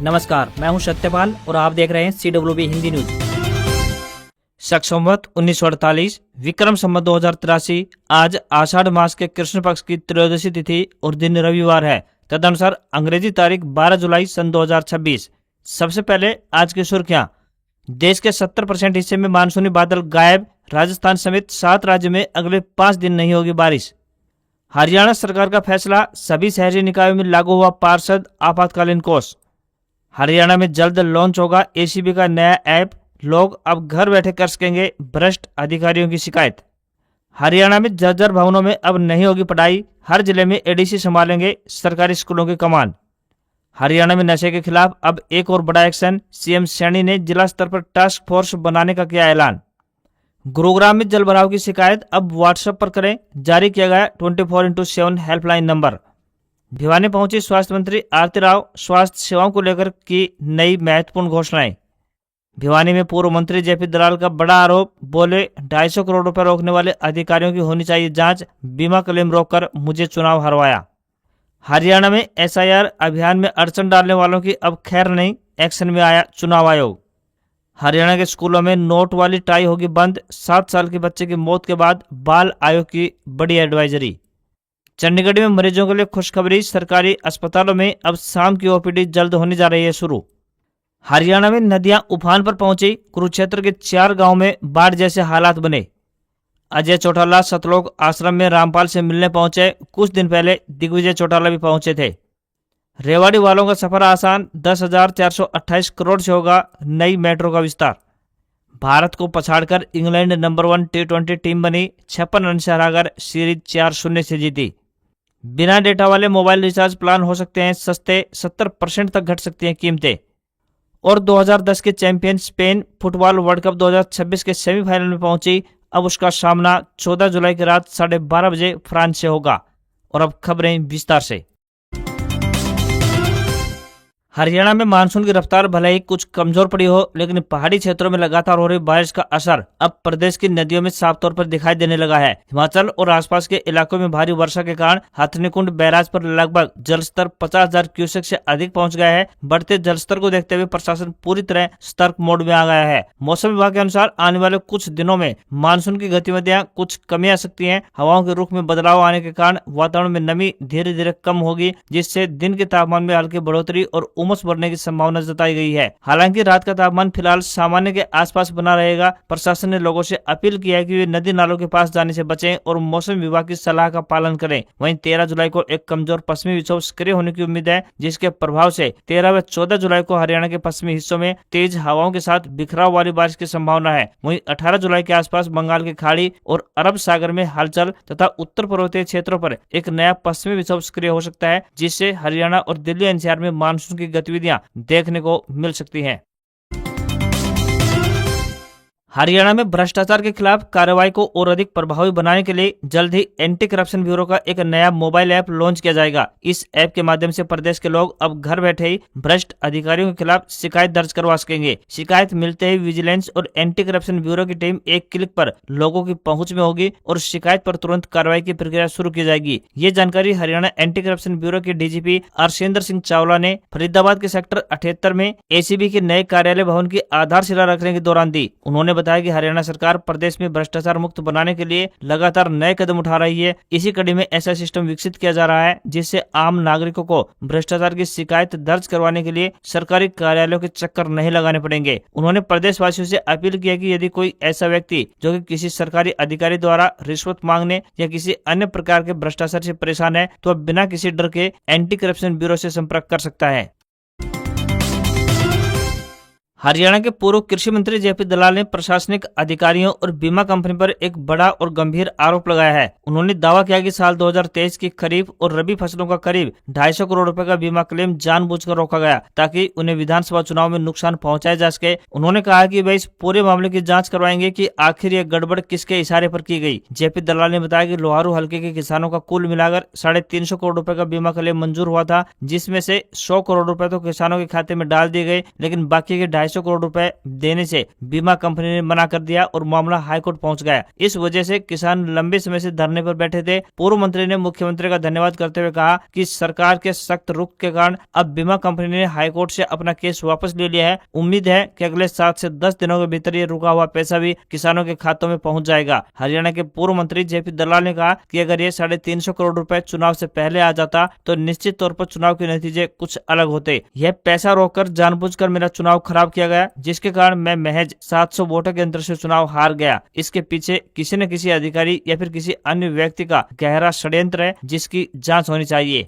नमस्कार, मैं हूं सत्यपाल और आप देख रहे हैं CWB हिंदी न्यूज। शक संवत 1948 विक्रम संवत 2083 आज आषाढ़ मास के कृष्ण पक्ष की त्रयोदशी तिथि और दिन रविवार है। तदनुसार अंग्रेजी तारीख 12 जुलाई सन 2026। सबसे पहले आज की सुर्खियां। देश के 70% हिस्से में मानसूनी बादल गायब। राजस्थान समेत 7 राज्य में अगले 5 दिन नहीं होगी बारिश। हरियाणा सरकार का फैसला, सभी शहरी निकायों में लागू हुआ पार्षद आपातकालीन कोष। हरियाणा में जल्द लॉन्च होगा ACB का नया ऐप। लोग अब घर बैठे कर सकेंगे भ्रष्ट अधिकारियों की शिकायत। हरियाणा में जर्जर भवनों में अब नहीं होगी पढ़ाई। हर जिले में ADC संभालेंगे सरकारी स्कूलों की कमान। हरियाणा में नशे के खिलाफ अब एक और बड़ा एक्शन। CM सैनी ने जिला स्तर पर टास्क फोर्स बनाने का किया ऐलान। गुरुग्राम में जल भराव की शिकायत अब WhatsApp पर करें। जारी किया गया 24x7 हेल्पलाइन नंबर। भिवानी पहुंची स्वास्थ्य मंत्री आरती राव। स्वास्थ्य सेवाओं को लेकर की नई महत्वपूर्ण घोषणाएं। भिवानी में पूर्व मंत्री JP दलाल का बड़ा आरोप। बोले 250 करोड़ रुपए रोकने वाले अधिकारियों की होनी चाहिए जांच। बीमा क्लेम रोककर मुझे चुनाव हरवाया। हरियाणा में SIR अभियान में अड़चन डालने वालों की अब खैर नहीं। एक्शन में आया चुनाव आयोग। हरियाणा के स्कूलों में नोट वाली टाई होगी बंद। 7 साल के बच्चे की मौत के बाद बाल आयोग की बड़ी एडवाइजरी। चंडीगढ़ में मरीजों के लिए खुशखबरी। सरकारी अस्पतालों में अब शाम की OPD जल्द होने जा रही है शुरू। हरियाणा में नदियां उफान पर पहुंची। कुरुक्षेत्र के 4 गांव में बाढ़ जैसे हालात बने। अजय चौटाला सतलोक आश्रम में रामपाल से मिलने पहुंचे। कुछ दिन पहले दिग्विजय चौटाला भी पहुंचे थे। रेवाड़ी वालों का सफर आसान। 10,428 करोड़ से होगा नई मेट्रो का विस्तार। भारत को पछाड़कर इंग्लैंड नंबर 1 T20 टीम बनी। 56 रन से हराकर सीरीज 4-0 से जीती। बिना डेटा वाले मोबाइल रिचार्ज प्लान हो सकते हैं सस्ते। 70% तक घट सकती हैं कीमतें। और 2010 के champion Spain football world cup 2026 के सेमीफाइनल में पहुंची। अब उसका सामना 14 जुलाई की रात 12:30 बजे फ्रांस से होगा। और अब खबरें विस्तार से। हरियाणा में मानसून की रफ्तार भले ही कुछ कमजोर पड़ी हो, लेकिन पहाड़ी क्षेत्रों में लगातार हो रही बारिश का असर अब प्रदेश की नदियों में साफ तौर पर दिखाई देने लगा है। हिमाचल और आसपास के इलाकों में भारी वर्षा के कारण हथनीकुंड बैराज पर लगभग जलस्तर 50,000 क्यूसेक से अधिक पहुंच गया है। बढ़ते जलस्तर को देखते हुए प्रशासन पूरी तरह सतर्क मोड में आ गया है। मौसम विभाग के अनुसार आने वाले कुछ दिनों में मानसून की गतिविधियां कुछ कमी आ सकती है। हवाओं के रुख में बदलाव आने के कारण वातावरण में नमी धीरे धीरे कम होगी, जिससे दिन के तापमान में हल्की बढ़ोतरी और उमस बढ़ने की संभावना जताई गई है। हालांकि रात का तापमान फिलहाल सामान्य के आसपास बना रहेगा। प्रशासन ने लोगों से अपील किया है कि वे नदी नालों के पास जाने से बचें और मौसम विभाग की सलाह का पालन करें। वहीं 13 जुलाई को एक कमजोर पश्चिमी विक्षोभ सक्रिय होने की उम्मीद है, जिसके प्रभाव से 13 व 14 जुलाई को हरियाणा के पश्चिमी हिस्सों में तेज हवाओं के साथ बिखराव वाली बारिश की संभावना है। वहीं 18 जुलाई के आसपास बंगाल की खाड़ी और अरब सागर में हलचल तथा उत्तर पर्वतीय क्षेत्रों पर एक नया पश्चिमी विक्षोभ सक्रिय हो सकता है, जिससे हरियाणा और दिल्ली NCR में मानसून की गतिविधियां देखने को मिल सकती हैं। हरियाणा में भ्रष्टाचार के खिलाफ कार्रवाई को और अधिक प्रभावी बनाने के लिए जल्द ही एंटी करप्शन ब्यूरो का एक नया मोबाइल ऐप लॉन्च किया जाएगा। इस ऐप के माध्यम से प्रदेश के लोग अब घर बैठे ही भ्रष्ट अधिकारियों के खिलाफ शिकायत दर्ज करवा सकेंगे। शिकायत मिलते ही विजिलेंस और एंटी करप्शन ब्यूरो की टीम एक क्लिक पर लोगों की पहुंच में होगी और शिकायत पर तुरंत कार्रवाई की प्रक्रिया शुरू की जाएगी। ये जानकारी हरियाणा एंटी करप्शन ब्यूरो के DGP आरशेंद्र सिंह चावला ने फरीदाबाद के सेक्टर 78 में ACB के नए कार्यालय भवन की आधारशिला रखने के दौरान दी। उन्होंने बताया कि हरियाणा सरकार प्रदेश में भ्रष्टाचार मुक्त बनाने के लिए लगातार नए कदम उठा रही है। इसी कड़ी में ऐसा सिस्टम विकसित किया जा रहा है, जिससे आम नागरिकों को भ्रष्टाचार की शिकायत दर्ज करवाने के लिए सरकारी कार्यालयों के चक्कर नहीं लगाने पड़ेंगे। उन्होंने प्रदेशवासियों से अपील किया कि यदि कोई ऐसा व्यक्ति जो कि किसी सरकारी अधिकारी द्वारा रिश्वत मांगने या किसी अन्य प्रकार के भ्रष्टाचार से परेशान है, तो बिना किसी डर के एंटी करप्शन ब्यूरो से संपर्क कर सकता है। हरियाणा के पूर्व कृषि मंत्री JP दलाल ने प्रशासनिक अधिकारियों और बीमा कंपनी पर एक बड़ा और गंभीर आरोप लगाया है। उन्होंने दावा किया कि साल 2023 की खरीफ और रबी फसलों का करीब 250 करोड़ रुपए का बीमा क्लेम जानबूझकर रोका गया, ताकि उन्हें विधानसभा चुनाव में नुकसान पहुंचाया जा सके। उन्होंने कहा कि वे इस पूरे मामले की जाँच करवाएंगे कि आखिर ये गड़बड़ किसके इशारे पर की गई। JP दलाल ने बताया कि लोहारू हल्के के किसानों का कुल मिलाकर 350 करोड़ रुपए का बीमा क्लेम मंजूर हुआ था, जिसमें से 100 करोड़ रुपए तो किसानों के खाते में डाल दिए गए, लेकिन बाकी के 250 250 करोड़ रुपए देने से बीमा कंपनी ने मना कर दिया और मामला हाईकोर्ट पहुंच गया। इस वजह से किसान लंबे समय से धरने पर बैठे थे। पूर्व मंत्री ने मुख्यमंत्री का धन्यवाद करते हुए कहा कि सरकार के सख्त रुख के कारण अब बीमा कंपनी ने हाईकोर्ट से अपना केस वापस ले लिया है। उम्मीद है कि अगले 7 से 10 दिनों के भीतर ये रुका हुआ पैसा भी किसानों के खातों में पहुंच जाएगा। हरियाणा के पूर्व मंत्री जेपी दलाल ने कहा कि अगर ये 350 करोड़ रुपए चुनाव से पहले आ जाता तो निश्चित तौर पर चुनाव के नतीजे कुछ अलग होते। यह पैसा रोककर जानबूझकर मेरा चुनाव खराब किया गया, जिसके कारण मैं महज 700 वोटों के अंतर से चुनाव हार गया। इसके पीछे किसी न किसी अधिकारी या फिर किसी अन्य व्यक्ति का गहरा षड्यंत्र है, जिसकी जांच होनी चाहिए।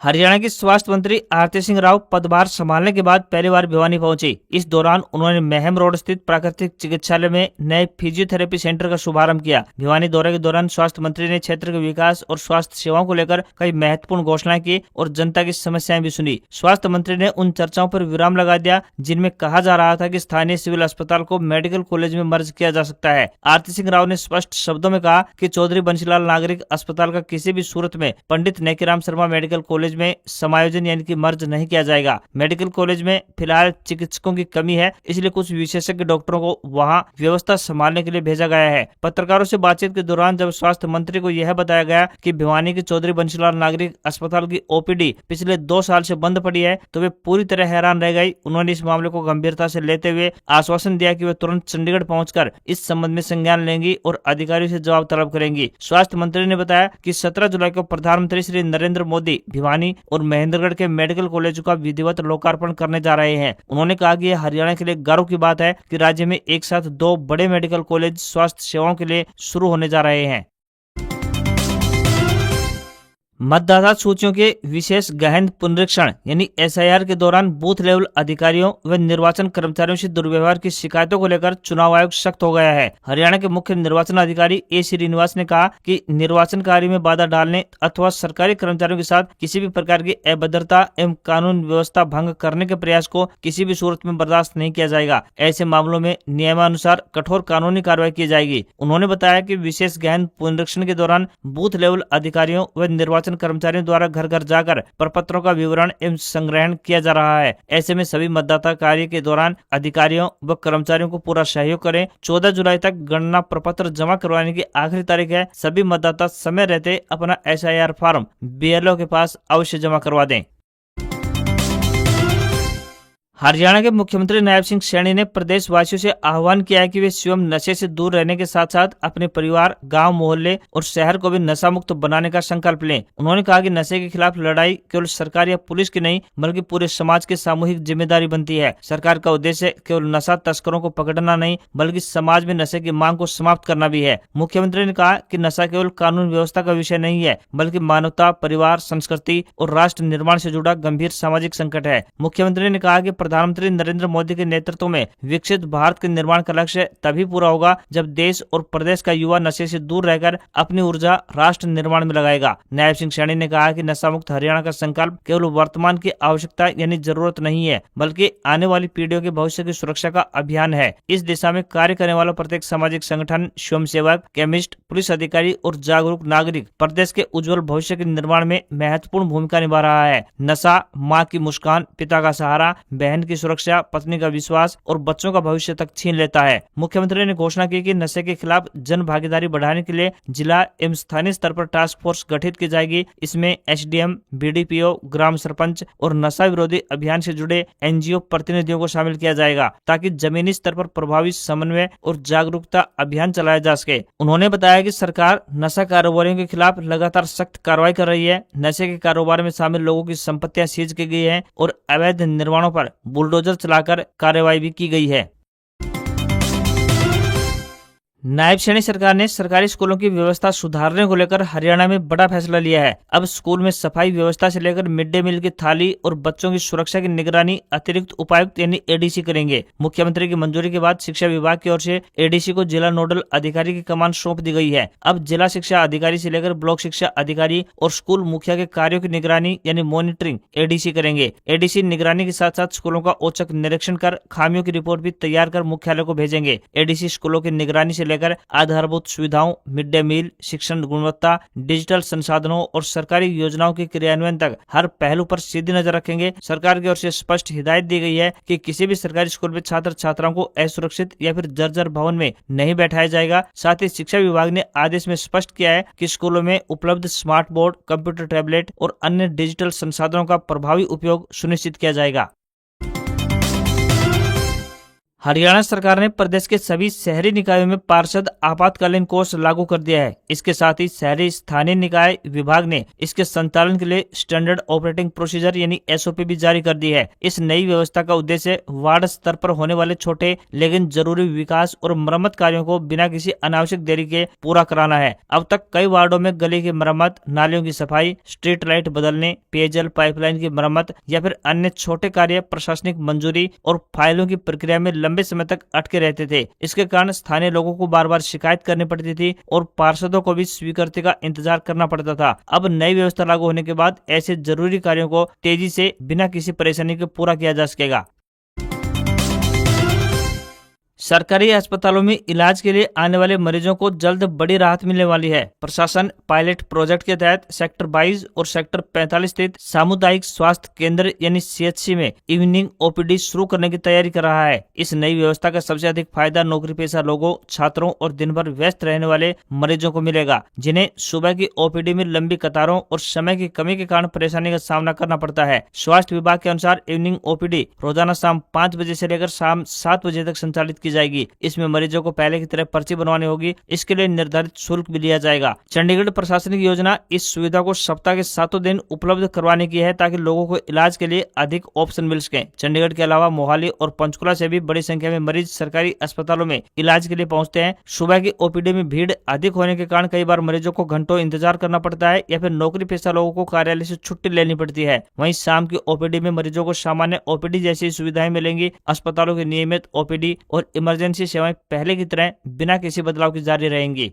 हरियाणा की स्वास्थ्य मंत्री आरती सिंह राव पदभार संभालने के बाद पहली बार भिवानी पहुंची। इस दौरान उन्होंने महम रोड स्थित प्राकृतिक चिकित्सालय में नए फिजियोथेरेपी सेंटर का शुभारंभ किया। भिवानी दौरे के दौरान स्वास्थ्य मंत्री ने क्षेत्र के विकास और स्वास्थ्य सेवाओं को लेकर कई महत्वपूर्ण घोषणाएं की और जनता की समस्याएं भी सुनी। स्वास्थ्य मंत्री ने उन चर्चाओं पर विराम लगा दिया जिनमें कहा जा रहा था कि स्थानीय सिविल अस्पताल को मेडिकल कॉलेज में मर्ज किया जा सकता है। आरती सिंह राव ने स्पष्ट शब्दों में कहा कि चौधरी बंशीलाल नागरिक अस्पताल का किसी भी सूरत में पंडित नेकीराम शर्मा मेडिकल कॉलेज में समायोजन यानी कि मर्ज नहीं किया जाएगा। मेडिकल कॉलेज में फिलहाल चिकित्सकों की कमी है, इसलिए कुछ विशेषज्ञ डॉक्टरों को वहां व्यवस्था संभालने के लिए भेजा गया है। पत्रकारों से बातचीत के दौरान जब स्वास्थ्य मंत्री को यह बताया गया कि भिवानी के चौधरी बंशीलाल नागरिक अस्पताल की ओपीडी पिछले 2 साल से बंद पड़ी है, तो वे पूरी तरह हैरान रह गई। उन्होंने इस मामले को गंभीरता से लेते हुए आश्वासन दिया कि वे तुरंत चंडीगढ़ पहुंचकर इस संबंध में संज्ञान लेंगी और अधिकारियों से जवाब तलब करेंगी। स्वास्थ्य मंत्री ने बताया कि 17 जुलाई को प्रधानमंत्री श्री नरेंद्र मोदी भिवानी और महेंद्रगढ़ के मेडिकल कॉलेज का विधिवत लोकार्पण करने जा रहे हैं। उन्होंने कहा कि यह हरियाणा के लिए गर्व की बात है कि राज्य में एक साथ 2 बड़े मेडिकल कॉलेज स्वास्थ्य सेवाओं के लिए शुरू होने जा रहे हैं। मतदाता सूचियों के विशेष गहन पुनरीक्षण यानी एसआईआर के दौरान बूथ लेवल अधिकारियों व निर्वाचन कर्मचारियों से दुर्व्यवहार की शिकायतों को लेकर चुनाव आयोग सख्त हो गया है। हरियाणा के मुख्य निर्वाचन अधिकारी ए श्रीनिवास ने कहा कि निर्वाचन कार्य में बाधा डालने अथवा सरकारी कर्मचारियों के साथ किसी भी प्रकार की अभद्रता एवं कानून व्यवस्था भंग करने के प्रयास को किसी भी सूरत में बर्दाश्त नहीं किया जाएगा। ऐसे मामलों में नियमानुसार कठोर कानूनी कार्रवाई की जाएगी। उन्होंने बताया कि विशेष गहन पुनरीक्षण के दौरान बूथ लेवल अधिकारियों व निर्वाचन कर्मचारियों द्वारा घर घर जाकर प्रपत्रों का विवरण एवं संग्रहण किया जा रहा है। ऐसे में सभी मतदाता कार्य के दौरान अधिकारियों व कर्मचारियों को पूरा सहयोग करें। 14 जुलाई तक गणना प्रपत्र जमा करवाने की आखिरी तारीख है। सभी मतदाता समय रहते अपना एसआईआर फॉर्म बीएलओ के पास अवश्य जमा करवा दें। हरियाणा के मुख्यमंत्री नायब सिंह सैनी ने प्रदेशवासियों से आह्वान किया है कि वे स्वयं नशे से दूर रहने के साथ साथ अपने परिवार, गांव, मोहल्ले और शहर को भी नशा मुक्त बनाने का संकल्प लें। उन्होंने कहा कि नशे के खिलाफ लड़ाई केवल सरकार या पुलिस की नहीं बल्कि पूरे समाज की सामूहिक जिम्मेदारी बनती है। सरकार का उद्देश्य केवल नशा तस्करों को पकड़ना नहीं बल्कि समाज में नशे की मांग को समाप्त करना भी है। मुख्यमंत्री ने कहा कि नशा केवल कानून व्यवस्था का विषय नहीं है बल्कि मानवता, परिवार, संस्कृति और राष्ट्र निर्माण से जुड़ा गंभीर सामाजिक संकट है। मुख्यमंत्री ने कहा कि प्रधानमंत्री नरेंद्र मोदी के नेतृत्व में विकसित भारत के निर्माण का लक्ष्य तभी पूरा होगा जब देश और प्रदेश का युवा नशे से दूर रहकर अपनी ऊर्जा राष्ट्र निर्माण में लगाएगा। नायब सिंह सैनी ने कहा कि नशा मुक्त हरियाणा का संकल्प केवल वर्तमान की आवश्यकता यानी जरूरत नहीं है बल्कि आने वाली पीढ़ियों के भविष्य की सुरक्षा का अभियान है। इस दिशा में कार्य करने वाला प्रत्येक सामाजिक संगठन, स्वयंसेवक, केमिस्ट, पुलिस अधिकारी और जागरूक नागरिक प्रदेश के उज्जवल भविष्य के निर्माण में महत्वपूर्ण भूमिका निभा रहा है। नशा माँ की मुस्कान, पिता का सहारा, बहन की सुरक्षा, पत्नी का विश्वास और बच्चों का भविष्य तक छीन लेता है। मुख्यमंत्री ने घोषणा की कि नशे के खिलाफ जन भागीदारी बढ़ाने के लिए जिला एवं स्थानीय स्तर पर टास्क फोर्स गठित की जाएगी। इसमें एसडीएम, बीडीपीओ, ग्राम सरपंच और नशा विरोधी अभियान से जुड़े एनजीओ प्रतिनिधियों को शामिल किया जाएगा ताकि जमीनी स्तर पर प्रभावी समन्वय और जागरूकता अभियान चलाया जा सके। उन्होंने बताया कि सरकार नशा कारोबारियों के खिलाफ लगातार सख्त कार्रवाई कर रही है। नशे के कारोबार में शामिल लोगों की संपत्तियां सीज की गई है और अवैध निर्माणों पर बुलडोजर चलाकर कार्रवाई भी की गई है। नायब सैनी सरकार ने सरकारी स्कूलों की व्यवस्था सुधारने को लेकर हरियाणा में बड़ा फैसला लिया है। अब स्कूल में सफाई व्यवस्था से लेकर मिड डे मील की थाली और बच्चों की सुरक्षा की निगरानी अतिरिक्त उपायुक्त यानी एडीसी करेंगे। मुख्यमंत्री की मंजूरी के बाद शिक्षा विभाग की ओर से एडीसी को जिला नोडल अधिकारी की कमान सौंप दी गई है। अब जिला शिक्षा अधिकारी से लेकर ब्लॉक शिक्षा अधिकारी और स्कूल मुखिया के कार्यों की निगरानी यानी मॉनिटरिंग एडीसी करेंगे। एडीसी निगरानी के साथ साथ स्कूलों का औचक निरीक्षण कर खामियों की रिपोर्ट भी तैयार कर मुख्यालय को भेजेंगे। एडीसी स्कूलों की निगरानी से लेकर आधारभूत सुविधाओं, मिड डे मील, शिक्षण गुणवत्ता, डिजिटल संसाधनों और सरकारी योजनाओं के क्रियान्वयन तक हर पहलू पर सीधी नजर रखेंगे। सरकार की ओर से स्पष्ट हिदायत दी गई है कि किसी भी सरकारी स्कूल में छात्र छात्राओं को असुरक्षित या फिर जर्जर भवन में नहीं बैठाया जाएगा। साथ ही शिक्षा विभाग ने आदेश में स्पष्ट किया है कि स्कूलों में उपलब्ध स्मार्ट बोर्ड, कंप्यूटर, टैबलेट और अन्य डिजिटल संसाधनों का प्रभावी उपयोग सुनिश्चित किया जाएगा। हरियाणा सरकार ने प्रदेश के सभी शहरी निकायों में पार्षद आपातकालीन कोष लागू कर दिया है। इसके साथ ही शहरी स्थानीय निकाय विभाग ने इसके संचालन के लिए स्टैंडर्ड ऑपरेटिंग प्रोसीजर यानी एसओपी भी जारी कर दी है। इस नई व्यवस्था का उद्देश्य वार्ड स्तर पर होने वाले छोटे लेकिन जरूरी विकास और मरम्मत कार्यों को बिना किसी अनावश्यक देरी के पूरा कराना है। अब तक कई वार्डों में गली की मरम्मत, नालियों की सफाई, स्ट्रीट लाइट बदलने, पेयजल पाइपलाइन की मरम्मत या फिर अन्य छोटे कार्य प्रशासनिक मंजूरी और फाइलों की प्रक्रिया में लंबे समय तक अटके रहते थे। इसके कारण स्थानीय लोगों को बार बार शिकायत करनी पड़ती थी और पार्षदों को भी स्वीकृति का इंतजार करना पड़ता था। अब नई व्यवस्था लागू होने के बाद ऐसे जरूरी कार्यों को तेजी से बिना किसी परेशानी के पूरा किया जा सकेगा। सरकारी अस्पतालों में इलाज के लिए आने वाले मरीजों को जल्द बड़ी राहत मिलने वाली है। प्रशासन पायलट प्रोजेक्ट के तहत सेक्टर 22 और सेक्टर 45 स्थित सामुदायिक स्वास्थ्य केंद्र यानी सीएचसी में इवनिंग ओपीडी शुरू करने की तैयारी कर रहा है। इस नई व्यवस्था का सबसे अधिक फायदा नौकरी पेशा लोगों, छात्रों और दिन भर व्यस्त रहने वाले मरीजों को मिलेगा, जिन्हें सुबह की ओपीडी में लंबी कतारों और समय की कमी के कारण परेशानी का सामना करना पड़ता है। स्वास्थ्य विभाग के अनुसार इवनिंग ओपीडी रोजाना शाम 5 बजे से लेकर शाम 7 बजे तक संचालित की जाएगी। इसमें मरीजों को पहले की तरह पर्ची बनवानी होगी। इसके लिए निर्धारित शुल्क भी लिया जाएगा। चंडीगढ़ प्रशासनिक योजना इस सुविधा को सप्ताह के 7 दिन उपलब्ध करवाने की है ताकि लोगों को इलाज के लिए अधिक ऑप्शन मिल सके। चंडीगढ़ के अलावा मोहाली और पंचकुला से भी बड़ी संख्या में मरीज सरकारी अस्पतालों में इलाज के लिए पहुंचते हैं। सुबह की ओपीडी में भीड़ अधिक होने के कारण कई बार मरीजों को घंटों इंतजार करना पड़ता है या फिर नौकरी पेशा लोगों को कार्यालय से छुट्टी लेनी पड़ती है। वहीं शाम की ओपीडी में मरीजों को सामान्य ओपीडी जैसी सुविधाएं मिलेंगी। अस्पतालों की नियमित ओपीडी और इमरजेंसी सेवाएं पहले की तरह बिना किसी बदलाव के जारी रहेंगी।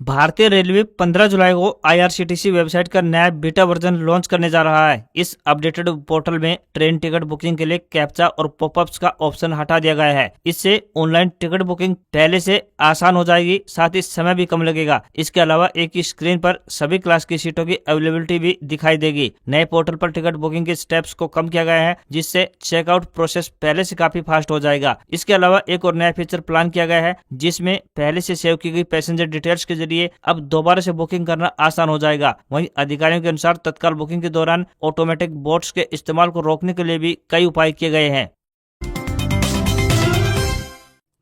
भारतीय रेलवे 15 जुलाई को आईआरसीटीसी वेबसाइट का नया बीटा वर्जन लॉन्च करने जा रहा है। इस अपडेटेड पोर्टल में ट्रेन टिकट बुकिंग के लिए कैप्चा और पॉपअप्स का ऑप्शन हटा दिया गया है। इससे ऑनलाइन टिकट बुकिंग पहले से आसान हो जाएगी, साथ ही समय भी कम लगेगा। इसके अलावा एक ही स्क्रीन पर सभी क्लास की सीटों की अवेलेबिलिटी भी दिखाई देगी। नए पोर्टल पर टिकट बुकिंग के स्टेप्स को कम किया गया है, जिससे चेकआउट प्रोसेस पहले से काफी फास्ट हो जाएगा। इसके अलावा एक और नया फीचर प्लान किया गया है, जिसमें पहले से सेव की गई पैसेंजर डिटेल्स के जरिए अब दोबारा से बुकिंग करना आसान हो जाएगा। वहीं अधिकारियों के अनुसार तत्काल बुकिंग के दौरान ऑटोमेटिक बोट्स के इस्तेमाल को रोकने के लिए भी कई उपाय किए गए हैं।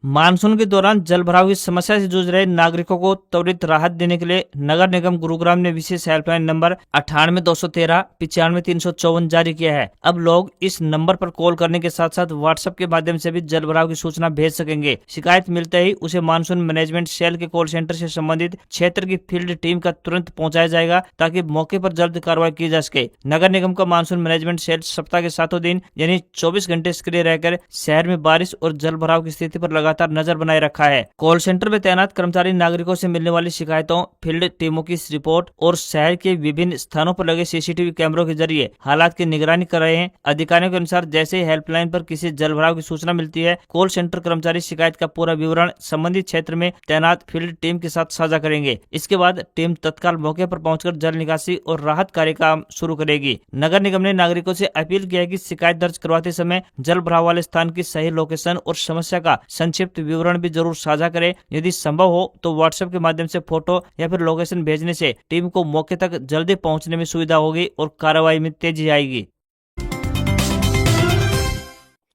मानसून के दौरान जलभराव की समस्या से जूझ रहे नागरिकों को त्वरित राहत देने के लिए नगर निगम गुरुग्राम ने विशेष हेल्पलाइन नंबर 98 213 95 354 जारी किया है। अब लोग इस नंबर पर कॉल करने के साथ साथ व्हाट्सएप के माध्यम से भी जलभराव की सूचना भेज सकेंगे। शिकायत मिलते ही उसे मानसून मैनेजमेंट सेल के कॉल सेंटर से संबंधित क्षेत्र की फील्ड टीम का तुरंत पहुंचाया जाएगा ताकि मौके पर जल्द कार्रवाई की जा सके। नगर निगम का मानसून मैनेजमेंट सेल सप्ताह के 7 दिन यानी 24 घंटे सक्रिय रहकर शहर में बारिश और जलभराव की स्थिति पर लगातार नजर बनाए रखा है। कॉल सेंटर में तैनात कर्मचारी नागरिकों से मिलने वाली शिकायतों, फील्ड टीमों की रिपोर्ट और शहर के विभिन्न स्थानों पर लगे सीसीटीवी कैमरों के जरिए हालात की निगरानी कर रहे हैं। अधिकारियों के अनुसार जैसे ही हेल्पलाइन पर किसी जलभराव की सूचना मिलती है, कॉल सेंटर कर्मचारी शिकायत का पूरा विवरण संबंधित क्षेत्र में तैनात फील्ड टीम के साथ साझा करेंगे। इसके बाद टीम तत्काल मौके पर पहुंचकर जल निकासी और राहत कार्य काम शुरू करेगी। नगर निगम ने नागरिकों से अपील किया है कि शिकायत दर्ज करवाते समय जल भराव वाले स्थान की सही लोकेशन और समस्या का संक्षिप्त विवरण भी जरूर साझा करें। यदि संभव हो तो व्हाट्सएप के माध्यम से फोटो या फिर लोकेशन भेजने से टीम को मौके तक जल्दी पहुंचने में सुविधा होगी और कार्रवाई में तेजी आएगी।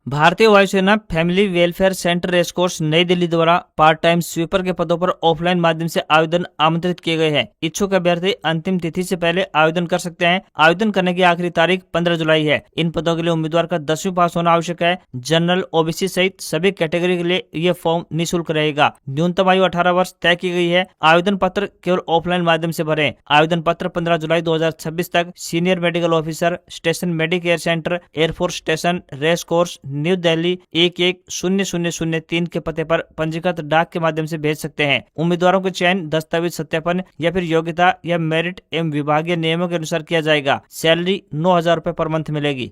भारतीय वायुसेना फैमिली वेलफेयर सेंटर रेसकोर्स नई दिल्ली द्वारा पार्ट टाइम स्वीपर के पदों पर ऑफलाइन माध्यम से आवेदन आमंत्रित किए गए हैं। इच्छुक अभ्यर्थी अंतिम तिथि से पहले आवेदन कर सकते हैं। आवेदन करने की आखिरी तारीख 15 जुलाई है। इन पदों के लिए उम्मीदवार का 10वीं पास होना आवश्यक है। जनरल, ओबीसी सहित सभी कैटेगरी के लिए यह फॉर्म निःशुल्क रहेगा। न्यूनतम आयु 18 वर्ष तय की गई है। आवेदन पत्र केवल ऑफलाइन माध्यम से भरें। आवेदन पत्र 15 जुलाई 2026 तक senior medical officer, station medicare centre, air force station, race course, New Delhi 110003 के पते पर पंजीकृत डाक के माध्यम से भेज सकते हैं। उम्मीदवारों के चयन दस्तावेज सत्यापन या फिर योग्यता या मेरिट एवं विभागीय नियमों के अनुसार किया जाएगा। सैलरी 9,000 रुपए पर मंथ मिलेगी।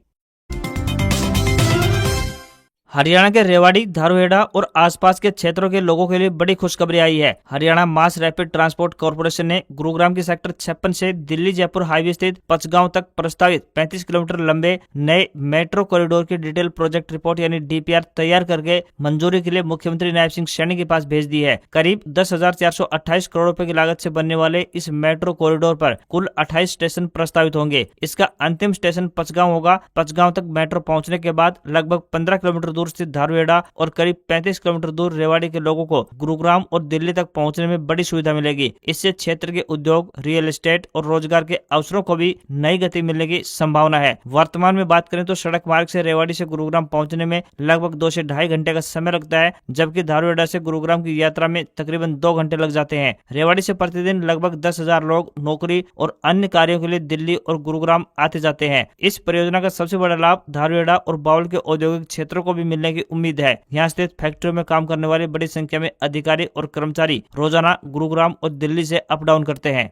हरियाणा के रेवाड़ी, धारूहेड़ा और आसपास के क्षेत्रों के लोगों के लिए बड़ी खुशखबरी आई है। Haryana mass rapid transport corporation ने गुरुग्राम की सेक्टर 56 से दिल्ली जयपुर हाईवे स्थित पचगांव तक प्रस्तावित 35 किलोमीटर लंबे नए मेट्रो कॉरिडोर की डिटेल प्रोजेक्ट रिपोर्ट यानी डीपीआर तैयार करके मंजूरी के लिए मुख्यमंत्री नायब सिंह सैनी के पास भेज दी है। करीब 10,428 करोड़ रुपए की लागत से बनने वाले इस मेट्रो कॉरिडोर पर कुल 28 स्टेशन प्रस्तावित होंगे। इसका अंतिम स्टेशन पचगांव होगा। पचगांव तक मेट्रो पहुंचने के बाद लगभग 15 किलोमीटर दूर स्थित धारूहेड़ा और करीब 35 किलोमीटर दूर रेवाड़ी के लोगों को गुरुग्राम और दिल्ली तक पहुंचने में बड़ी सुविधा मिलेगी। इससे क्षेत्र के उद्योग, रियल एस्टेट और रोजगार के अवसरों को भी नई गति मिलने की संभावना है। वर्तमान में बात करें तो सड़क मार्ग से रेवाड़ी से गुरुग्राम पहुंचने में लगभग 2 से ढाई घंटे का समय लगता है, जबकि धारूहेड़ा से गुरुग्राम की यात्रा में तकरीबन 2 घंटे लग जाते हैं। रेवाड़ी से प्रतिदिन लगभग 10,000 लोग नौकरी और अन्य कार्यों के लिए दिल्ली और गुरुग्राम आते जाते हैं। इस परियोजना का सबसे बड़ा लाभ धारूहेड़ा और बावल के औद्योगिक क्षेत्रों को भी मिलने की उम्मीद है। यहाँ स्थित फैक्ट्रियों में काम करने वाले बड़ी संख्या में अधिकारी और कर्मचारी रोजाना गुरुग्राम और दिल्ली से अप डाउन करते हैं।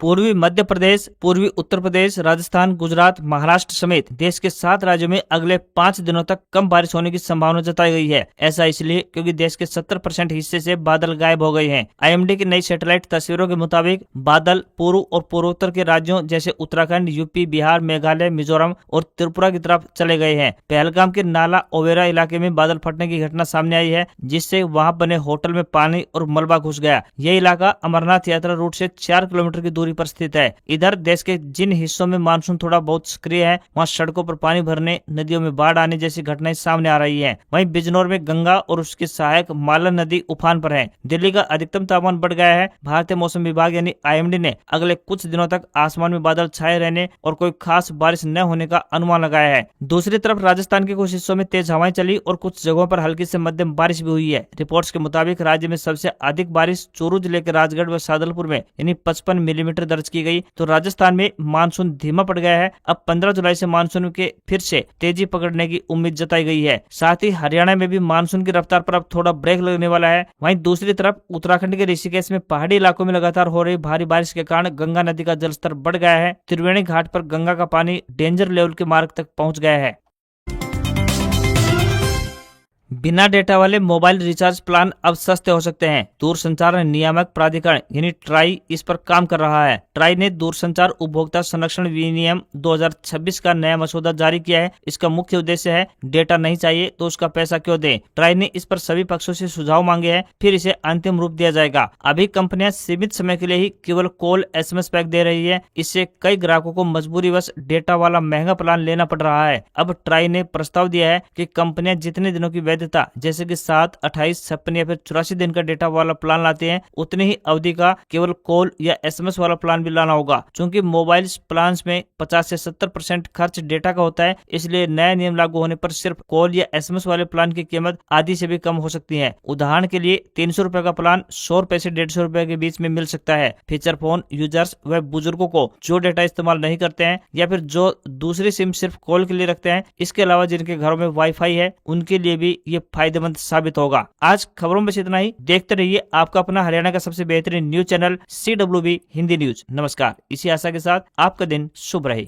पूर्वी मध्य प्रदेश, पूर्वी उत्तर प्रदेश, राजस्थान, गुजरात, महाराष्ट्र समेत देश के 7 राज्यों में अगले 5 दिनों तक कम बारिश होने की संभावना जताई गई है। ऐसा इसलिए क्योंकि देश के 70% हिस्से से बादल गायब हो गए हैं। आईएमडी की नई सैटेलाइट तस्वीरों के मुताबिक बादल पूर्व और पूर्वोत्तर के राज्यों जैसे उत्तराखंड, यूपी, बिहार, मेघालय, मिजोरम और त्रिपुरा की तरफ चले गए हैं। पहलगाम के नाला ओवेरा इलाके में बादल फटने की घटना सामने आई है, जिससे वहां बने होटल में पानी और मलबा घुस गया। यह इलाका अमरनाथ यात्रा रूट से 4 किलोमीटर की दूरी पर स्थित है। इधर देश के जिन हिस्सों में मानसून थोड़ा बहुत सक्रिय है, वहां सड़कों पर पानी भरने, नदियों में बाढ़ आने जैसी घटनाएं सामने आ रही हैं। वहीं बिजनौर में गंगा और उसकी सहायक मालन नदी उफान पर है। दिल्ली का अधिकतम तापमान बढ़ गया है। भारतीय मौसम विभाग यानी आईएमडी ने अगले कुछ दिनों तक आसमान में बादल छाए रहने और कोई खास बारिश न होने का अनुमान लगाया है। दूसरी तरफ राजस्थान के कुछ हिस्सों में तेज हवाएं चली और कुछ जगहों पर हल्की से मध्यम बारिश भी हुई है। रिपोर्ट्स के मुताबिक राज्य में सबसे अधिक बारिश चूरू जिले के राजगढ़ व सादलपुर में यानी 55 मिलीमीटर दर्ज की गई। तो राजस्थान में मानसून धीमा पड़ गया है। अब 15 जुलाई से मानसून के फिर से तेजी पकड़ने की उम्मीद जताई गई है। साथ ही हरियाणा में भी मानसून की रफ्तार पर अब थोड़ा ब्रेक लगने वाला है। वहीं दूसरी तरफ उत्तराखंड के ऋषिकेश में पहाड़ी इलाकों में लगातार हो रही भारी बारिश के कारण गंगा नदी का जलस्तर बढ़ गया है। त्रिवेणी घाट पर गंगा का पानी डेंजर लेवल के मार्ग तक पहुंच गया है। बिना डेटा वाले मोबाइल रिचार्ज प्लान अब सस्ते हो सकते हैं। दूरसंचार नियामक प्राधिकरण यानी ट्राई इस पर काम कर रहा है। ट्राई ने दूरसंचार उपभोक्ता संरक्षण विनियम 2026 का नया मसौदा जारी किया है। इसका मुख्य उद्देश्य है डेटा नहीं चाहिए तो उसका पैसा क्यों दें। ट्राई ने इस पर सभी पक्षों से सुझाव मांगे हैं, फिर इसे अंतिम रूप दिया जाएगा। अभी कंपनियां सीमित समय के लिए ही केवल कॉल SMS पैक दे रही है। इससे कई ग्राहकों को मजबूरीवश डेटा वाला महंगा प्लान लेना पड़ रहा है। अब ट्राई ने प्रस्ताव दिया है कि कंपनियां जितने दिनों की वैधता जैसे कि 7, 28, 56 या फिर 84 दिन का डेटा वाला प्लान लाते हैं, उतनी ही अवधि का केवल कॉल या SMS वाला प्लान भी लाना होगा। चूंकि मोबाइल प्लान में 50 से 70% खर्च डेटा का होता है, इसलिए नया नियम लागू होने पर सिर्फ कॉल या SMS वाले प्लान की कीमत आधी से भी कम हो सकती है। उदाहरण के लिए 300 रुपए का प्लान 100 रुपए से 150 रुपए के बीच में मिल सकता है। फीचर फोन यूजर्स व बुजुर्गों को जो डेटा इस्तेमाल नहीं करते हैं या फिर जो दूसरी सिम सिर्फ कॉल के लिए रखते हैं, इसके अलावा जिनके घरों में वाईफाई है, उनके लिए भी ये फायदेमंद साबित होगा। आज खबरों में बस इतना ही। देखते रहिए आपका अपना हरियाणा का सबसे बेहतरीन news channel CWB Hindi news. नमस्कार। इसी आशा के साथ आपका दिन शुभ रहे।